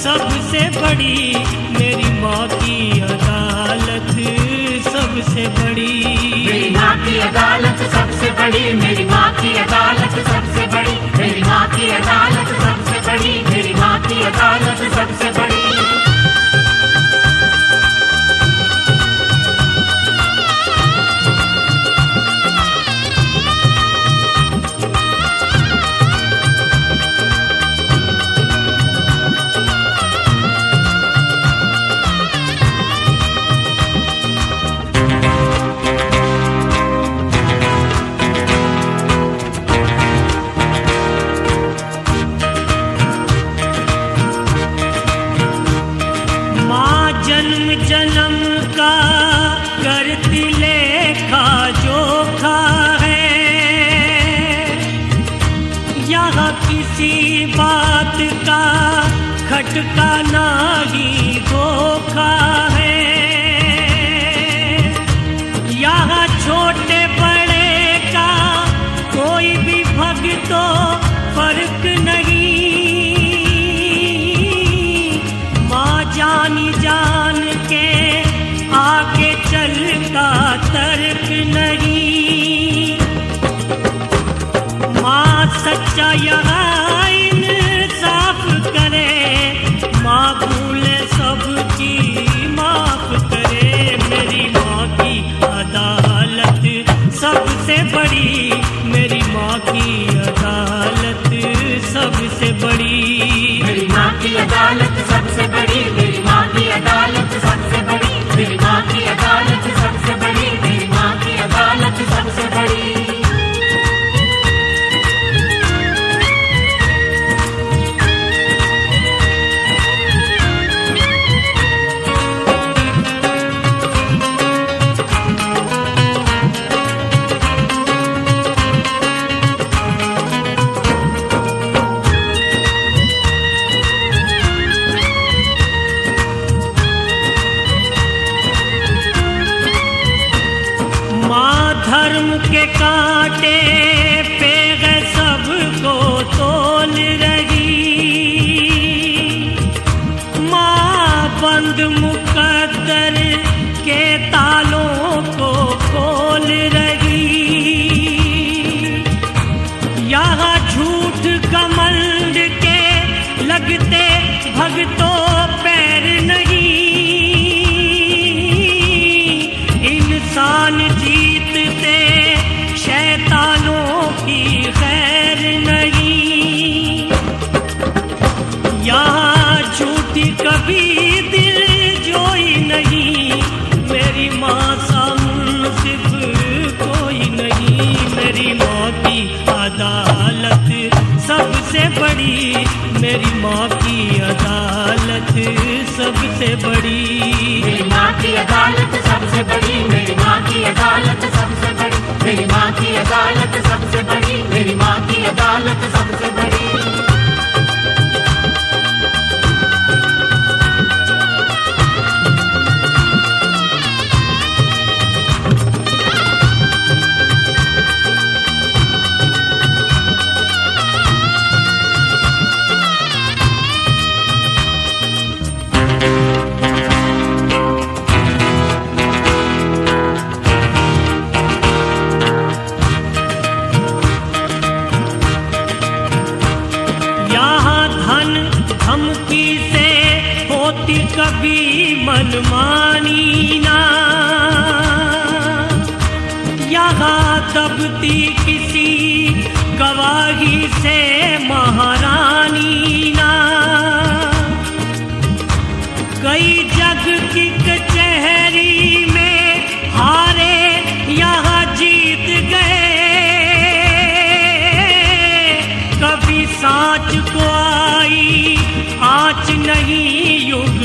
सबसे बड़ी मेरी माँ की अदालत सबसे बड़ी। मेरी माँ की अदालत सबसे बड़ी, मेरी माँ की अदालत सबसे बड़ी, मेरी माँ की अदालत सबसे बड़ी, मेरी माँ की अदालत सबसे बड़ी। जन्म जन्म का करती लेखा जोखा है, यहाँ किसी बात का खटका नहीं धोखा है। यहाँ छोटे बड़े का कोई भी भगतो फर्क नहीं, माँ जानी जान के आगे चलता तर्क नहीं। माँ सच्चा यहाँ इंसाफ करे, माँ भूले सब चीज माफ करे। मेरी माँ की अदालत सबसे बड़ी, मेरी माँ की अदालत सबसे बड़ी। मेरी माँ की अदालत सबसे बड़ी, मेरी माँ की अदालत सबसे बड़ी, मेरी माँ की अदालत सबसे बड़ी, मेरी माँ की अदालत सबसे बड़ी। धर्म के कांटे पे है सबको तोल रही, माँ बंद मुकद्दर के तालों को खोल रही। यहाँ झूठ घमंड के लगते भगतों पैर नहीं, इंसान जीतते शैतानों की खैर नहीं। यहाँ झूठी कभी दिल जोई नहीं, मेरी माँ सा मुंसिफ कोई नहीं। मेरी माँ की अदालत सबसे बड़ी, मेरी माँ की अदालत सबसे बड़ी। मेरी माँ की अदालत सबसे बड़ी, मेरी माँ की अदालत सबसे बड़ी, मेरी माँ की अदालत सबसे बड़ी, मेरी माँ की अदालत सबसे बड़ी। धमकी से होती कभी मनमानी ना, यहाँ दबती किसी गवाही से महारानी ना। कई जग की कचहरी में हारे यहाँ जीत गए, कभी सांच को आई आँच नहीं युग